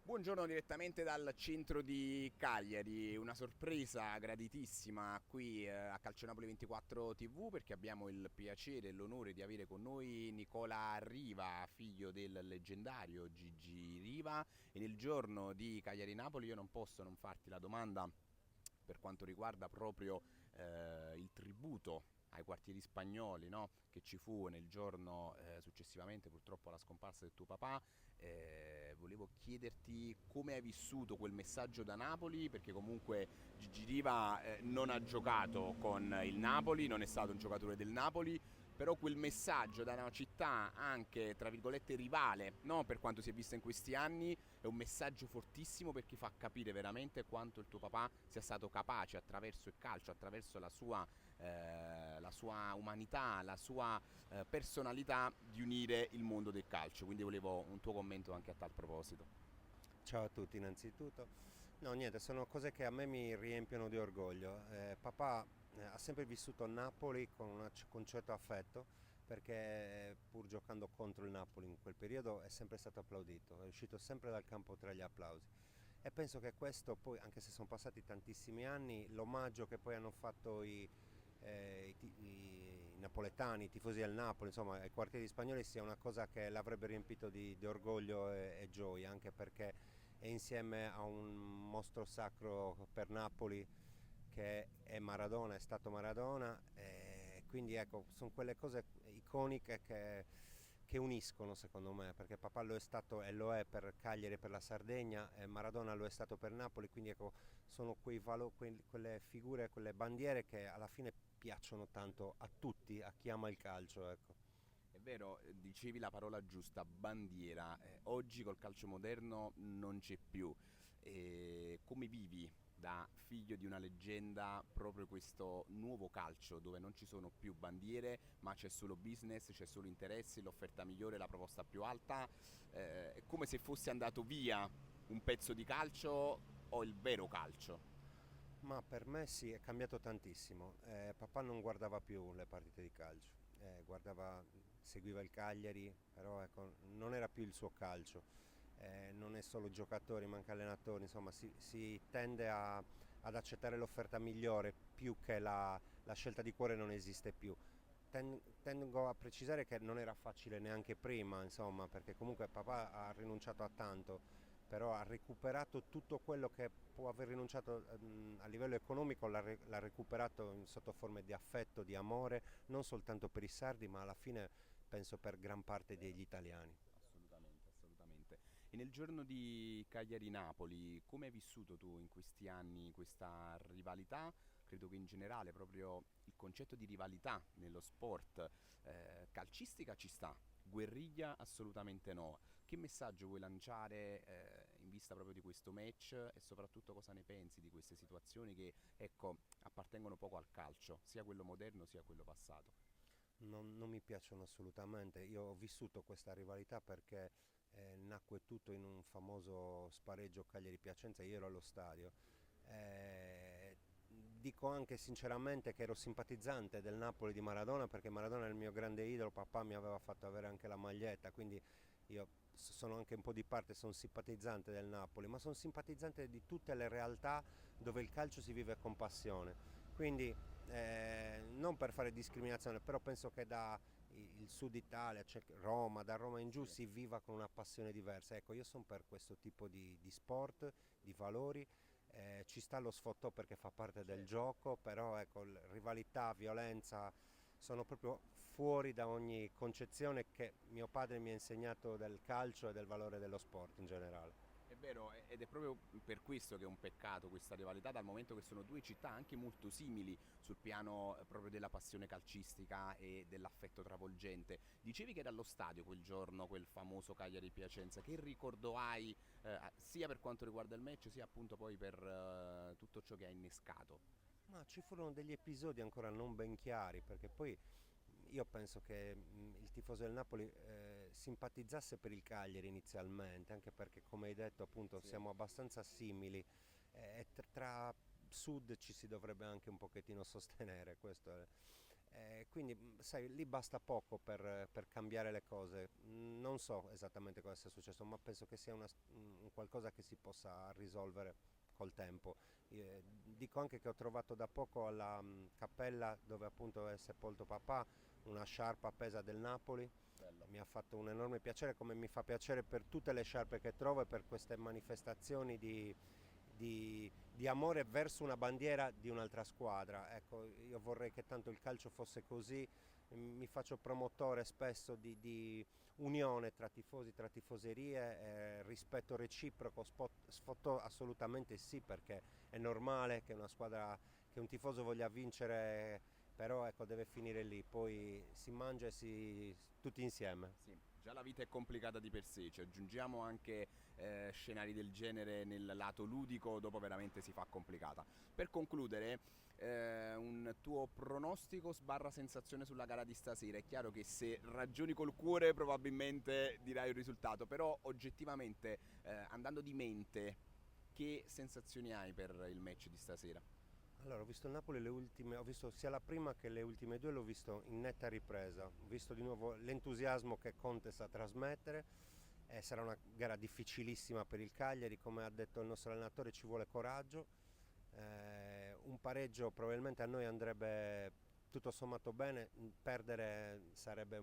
Buongiorno direttamente dal centro di Cagliari, una sorpresa graditissima qui a Calcionapoli 24 TV perché abbiamo il piacere e l'onore di avere con noi Nicola Riva, figlio del leggendario Gigi Riva, e nel giorno di Cagliari-Napoli io non posso non farti la domanda per quanto riguarda proprio il tributo ai quartieri spagnoli, no? Che ci fu nel giorno successivamente purtroppo alla scomparsa del tuo papà. Volevo chiederti come hai vissuto quel messaggio da Napoli, perché comunque Gigi Riva non ha giocato con il Napoli, non è stato un giocatore del Napoli, però quel messaggio da una città anche tra virgolette rivale, no? Per quanto si è visto in questi anni, è un messaggio fortissimo perché fa capire veramente quanto il tuo papà sia stato capace attraverso il calcio, attraverso la sua umanità, la sua personalità di unire il mondo del calcio. Quindi volevo un tuo commento anche a tal proposito. Ciao a tutti innanzitutto. No, niente, sono cose che a me mi riempiono di orgoglio. Papà ha sempre vissuto a Napoli con certo affetto perché pur giocando contro il Napoli in quel periodo è sempre stato applaudito, è uscito sempre dal campo tra gli applausi. E penso che questo poi, anche se sono passati tantissimi anni, l'omaggio che poi hanno fatto i napoletani, i tifosi del Napoli, insomma, ai quartieri spagnoli sia una cosa che l'avrebbe riempito di orgoglio e gioia, anche perché è insieme a un mostro sacro per Napoli che è Maradona, è stato Maradona, e quindi ecco, sono quelle cose iconiche che uniscono secondo me, perché papà lo è stato e lo è per Cagliari e per la Sardegna, e Maradona lo è stato per Napoli, quindi ecco, sono quelle figure, quelle bandiere che alla fine piacciono tanto a tutti, a chi ama il calcio, ecco. È vero, dicevi la parola giusta, bandiera. Oggi col calcio moderno non c'è più. Come vivi da figlio di una leggenda proprio questo nuovo calcio dove non ci sono più bandiere, ma c'è solo business, c'è solo interessi, l'offerta migliore, la proposta più alta? È come se fosse andato via un pezzo di calcio o il vero calcio. Ma per me sì, è cambiato tantissimo. Papà non guardava più le partite di calcio, seguiva il Cagliari, però ecco, non era più il suo calcio. Non è solo giocatori, ma anche allenatori, insomma si tende ad accettare l'offerta migliore più che la scelta di cuore non esiste più. Tengo a precisare che non era facile neanche prima, insomma, perché comunque papà ha rinunciato a tanto, però ha recuperato tutto quello che può aver rinunciato a livello economico, l'ha recuperato sotto forme di affetto, di amore, non soltanto per i sardi, ma alla fine penso per gran parte Vero. degli italiani. Assolutamente, assolutamente. E nel giorno di Cagliari-Napoli, come hai vissuto tu in questi anni questa rivalità? Credo che in generale proprio il concetto di rivalità nello sport calcistica ci sta, guerriglia assolutamente no. Che messaggio vuoi lanciare in vista proprio di questo match e soprattutto cosa ne pensi di queste situazioni che, ecco, appartengono poco al calcio, sia quello moderno sia quello passato? Non mi piacciono assolutamente. Io ho vissuto questa rivalità perché nacque tutto in un famoso spareggio Cagliari-Piacenza, io ero allo stadio. Dico anche sinceramente che ero simpatizzante del Napoli di Maradona perché Maradona è il mio grande idolo, papà mi aveva fatto avere anche la maglietta, quindi io sono anche un po' di parte, sono simpatizzante del Napoli, ma sono simpatizzante di tutte le realtà dove il calcio si vive con passione. Quindi non per fare discriminazione, però penso che da il sud Italia, cioè Roma, da Roma in giù Sì. si viva con una passione diversa. Ecco, io sono per questo tipo di sport, di valori. Ci sta lo sfottò perché fa parte del Certo. gioco, però ecco, rivalità, violenza sono proprio fuori da ogni concezione che mio padre mi ha insegnato del calcio e del valore dello sport in generale. È vero, ed è proprio per questo che è un peccato questa rivalità, dal momento che sono due città anche molto simili sul piano proprio della passione calcistica e dell'affetto travolgente. Dicevi che era allo stadio quel giorno, quel famoso Cagliari-Piacenza. Che ricordo hai sia per quanto riguarda il match, sia appunto poi per tutto ciò che ha innescato? Ma ci furono degli episodi ancora non ben chiari, perché poi io penso che il tifoso del Napoli simpatizzasse per il Cagliari inizialmente, anche perché come hai detto appunto Sì. siamo abbastanza simili tra sud ci si dovrebbe anche un pochettino sostenere, questo è. Quindi, sai, lì basta poco per cambiare le cose. Non so esattamente cosa sia successo, ma penso che sia un qualcosa che si possa risolvere col tempo. Dico anche che ho trovato da poco alla cappella dove appunto è sepolto papà una sciarpa appesa del Napoli. Bello. Mi ha fatto un enorme piacere, come mi fa piacere per tutte le sciarpe che trovo e per queste manifestazioni di amore verso una bandiera di un'altra squadra. Ecco, io vorrei che tanto il calcio fosse così, mi faccio promotore spesso di unione tra tifosi, tra tifoserie, rispetto reciproco, sfottò assolutamente sì, perché è normale che una squadra, che un tifoso voglia vincere, però ecco, deve finire lì, poi si mangia e tutti insieme. Sì, già la vita è complicata di per sé, ci aggiungiamo anche scenari del genere nel lato ludico, dopo veramente si fa complicata. Per concludere, un tuo pronostico sbarra sensazione sulla gara di stasera? È chiaro che se ragioni col cuore probabilmente dirai un risultato, però oggettivamente, andando di mente, che sensazioni hai per il match di stasera? Allora, ho visto il Napoli le ultime, ho visto sia la prima che le ultime due, l'ho visto in netta ripresa. Ho visto di nuovo l'entusiasmo che Conte sa trasmettere. Sarà una gara difficilissima per il Cagliari, come ha detto il nostro allenatore, ci vuole coraggio. Un pareggio probabilmente a noi andrebbe tutto sommato bene, perdere sarebbe,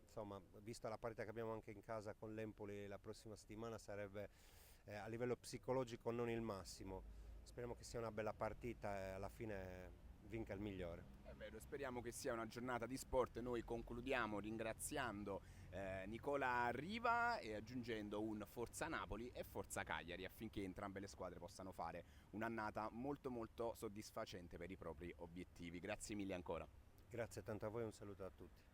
insomma, vista la partita che abbiamo anche in casa con l'Empoli la prossima settimana, sarebbe a livello psicologico non il massimo. Speriamo che sia una bella partita e alla fine vinca il migliore. È vero, speriamo che sia una giornata di sport. Noi concludiamo ringraziando Nicola Riva e aggiungendo un Forza Napoli e Forza Cagliari affinché entrambe le squadre possano fare un'annata molto molto soddisfacente per i propri obiettivi. Grazie mille ancora. Grazie tanto a voi e un saluto a tutti.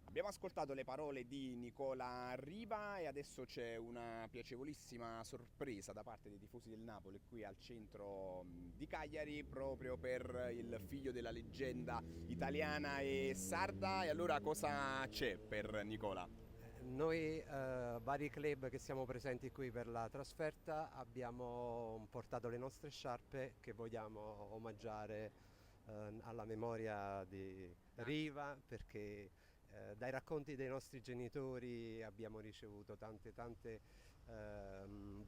Abbiamo ascoltato le parole di Nicola Riva e adesso c'è una piacevolissima sorpresa da parte dei tifosi del Napoli qui al centro di Cagliari proprio per il figlio della leggenda italiana e sarda. E allora cosa c'è per Nicola? Noi vari club che siamo presenti qui per la trasferta abbiamo portato le nostre sciarpe che vogliamo omaggiare alla memoria di Riva, perché dai racconti dei nostri genitori abbiamo ricevuto tante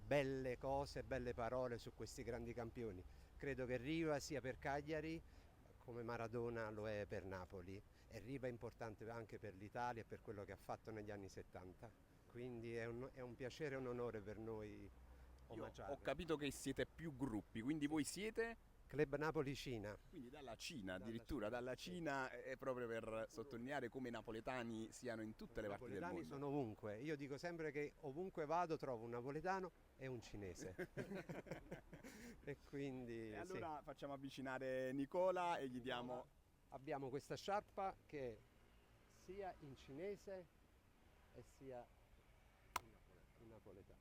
belle cose, belle parole su questi grandi campioni. Credo che Riva sia per Cagliari come Maradona lo è per Napoli, e Riva è importante anche per l'Italia e per quello che ha fatto negli anni 70. Quindi è un piacere e un onore per noi Io ho omaggiarlo. capito che siete più gruppi, quindi voi siete? Club Napoli-Cina. Quindi dalla Cina, Dalla addirittura Cina, dalla sì. Cina, è proprio per sottolineare come i napoletani siano in tutte I le parti del napoletani mondo. sono ovunque. Io dico sempre che ovunque vado trovo un napoletano e un cinese. E quindi E sì. allora facciamo avvicinare Nicola e gli diamo... Abbiamo questa sciarpa che sia in cinese e sia in napoletano.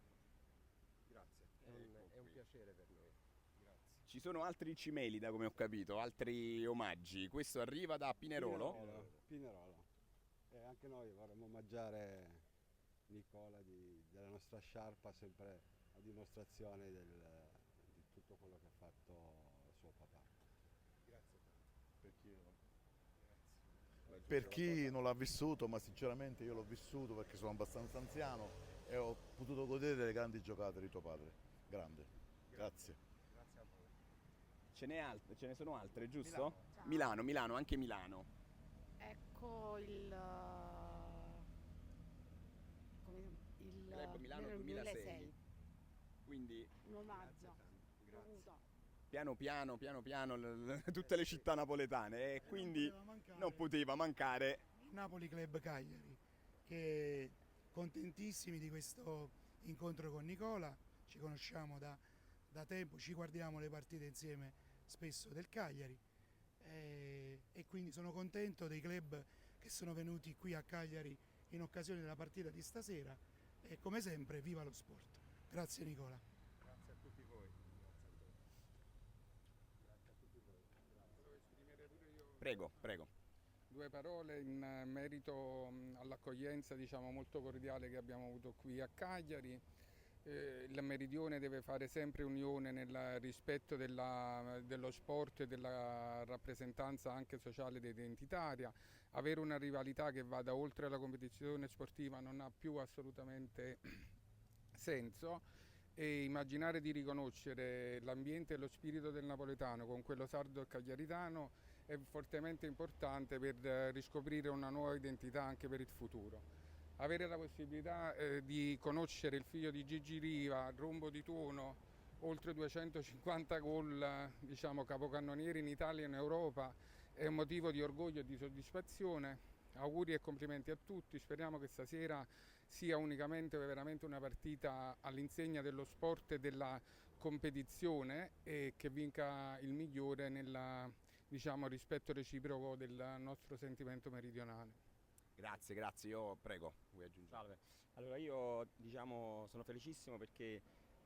Grazie. È un piacere per noi. Ci sono altri cimeli, da come ho capito, altri omaggi. Questo arriva da Pinerolo. Pinerolo. E anche noi vorremmo omaggiare Nicola della nostra sciarpa, sempre a dimostrazione di tutto quello che ha fatto suo papà. Per chi non l'ha vissuto, ma sinceramente io l'ho vissuto perché sono abbastanza anziano e ho potuto godere delle grandi giocate di tuo padre. Grande. Grazie. Ce ne sono altre, giusto? Milano, anche Milano. Ecco il Club Milano nel 2006. Quindi un omaggio dovuto. piano, tutte le città napoletane e quindi non poteva mancare. Napoli Club Cagliari, che contentissimi di questo incontro con Nicola, ci conosciamo da tempo, ci guardiamo le partite insieme spesso del Cagliari e quindi sono contento dei club che sono venuti qui a Cagliari in occasione della partita di stasera e come sempre viva lo sport. Grazie Nicola. Grazie a tutti voi. Prego. Due parole in merito all'accoglienza, diciamo, molto cordiale che abbiamo avuto qui a Cagliari. il Meridione deve fare sempre unione nel rispetto dello sport e della rappresentanza anche sociale ed identitaria. Avere una rivalità che vada oltre la competizione sportiva non ha più assolutamente senso, e immaginare di riconoscere l'ambiente e lo spirito del napoletano con quello sardo e cagliaritano è fortemente importante per riscoprire una nuova identità anche per il futuro. Avere la possibilità di conoscere il figlio di Gigi Riva, rombo di tuono, oltre 250 gol, diciamo capocannoniere in Italia e in Europa, è un motivo di orgoglio e di soddisfazione. Auguri e complimenti a tutti, speriamo che stasera sia unicamente veramente una partita all'insegna dello sport e della competizione, e che vinca il migliore nel, diciamo, rispetto reciproco del nostro sentimento meridionale. Grazie, io prego, vuoi aggiungere? Salve. Allora io sono felicissimo perché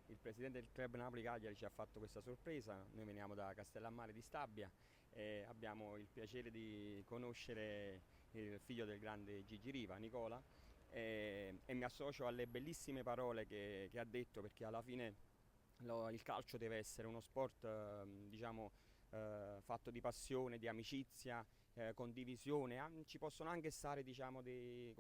il presidente del club Napoli Cagliari ci ha fatto questa sorpresa. Noi veniamo da Castellammare di Stabia e abbiamo il piacere di conoscere il figlio del grande Gigi Riva, Nicola, e mi associo alle bellissime parole che ha detto, perché alla fine il calcio deve essere uno sport fatto di passione, di amicizia, condivisione. Ci possono anche stare dei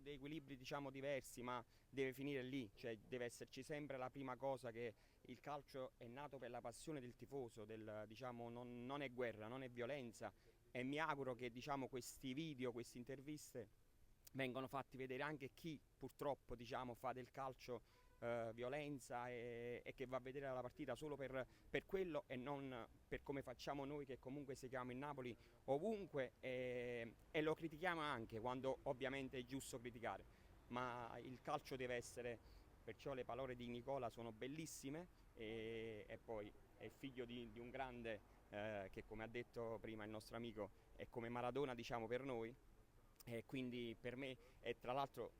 equilibri diversi, ma deve finire lì, cioè deve esserci sempre la prima cosa, che il calcio è nato per la passione del tifoso, non è guerra, non è violenza, e mi auguro che questi video, queste interviste vengono fatti vedere anche chi purtroppo fa del calcio violenza e che va a vedere la partita solo per quello e non per come facciamo noi, che comunque seguiamo il Napoli ovunque, e lo critichiamo anche quando ovviamente è giusto criticare, ma il calcio deve essere, perciò le parole di Nicola sono bellissime, e poi è figlio di un grande che, come ha detto prima il nostro amico, è come Maradona per noi. E quindi per me, e tra l'altro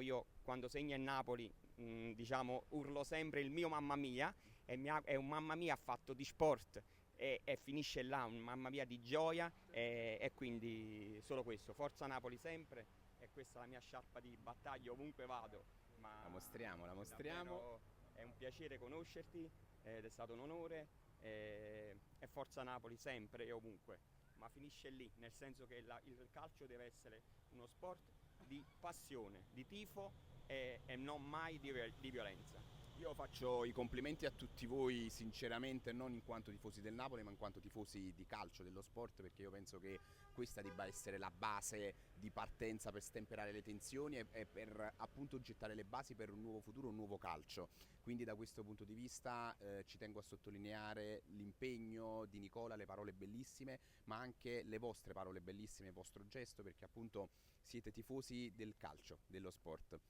io quando segno il Napoli urlo sempre il mio mamma mia, è un mamma mia fatto di sport, e finisce là, un mamma mia di gioia, e quindi solo questo, forza Napoli sempre, e questa è la mia sciarpa di battaglia ovunque vado. Ma La mostriamo. davvero è un piacere conoscerti ed è stato un onore, e forza Napoli sempre e ovunque. Ma finisce lì, nel senso che il calcio deve essere uno sport di passione, di tifo, e non mai di violenza. Io faccio i complimenti a tutti voi sinceramente, non in quanto tifosi del Napoli, ma in quanto tifosi di calcio, dello sport, perché io penso che questa debba essere la base di partenza per stemperare le tensioni e per appunto gettare le basi per un nuovo futuro, un nuovo calcio. Quindi da questo punto di vista ci tengo a sottolineare l'impegno di Nicola, le parole bellissime, ma anche le vostre parole bellissime, il vostro gesto, perché appunto siete tifosi del calcio, dello sport.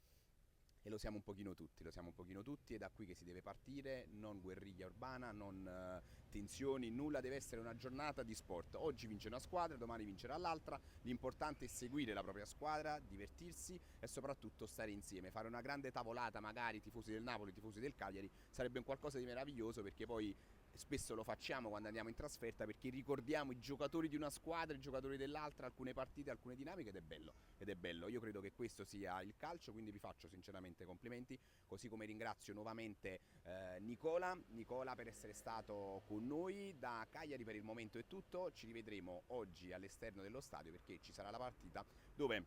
E lo siamo un pochino tutti, è da qui che si deve partire, non guerriglia urbana, non tensioni, nulla, deve essere una giornata di sport. Oggi vince una squadra, domani vincerà l'altra, l'importante è seguire la propria squadra, divertirsi e soprattutto stare insieme, fare una grande tavolata, magari tifosi del Napoli, tifosi del Cagliari, sarebbe un qualcosa di meraviglioso, perché poi spesso lo facciamo quando andiamo in trasferta, perché ricordiamo i giocatori di una squadra, i giocatori dell'altra, alcune partite, alcune dinamiche, ed è bello. Io credo che questo sia il calcio, quindi vi faccio sinceramente complimenti, così come ringrazio nuovamente Nicola per essere stato con noi. Da Cagliari per il momento è tutto, ci rivedremo oggi all'esterno dello stadio, perché ci sarà la partita dove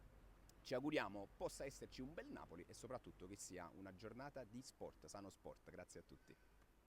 ci auguriamo possa esserci un bel Napoli e soprattutto che sia una giornata di sport, sano sport. Grazie a tutti.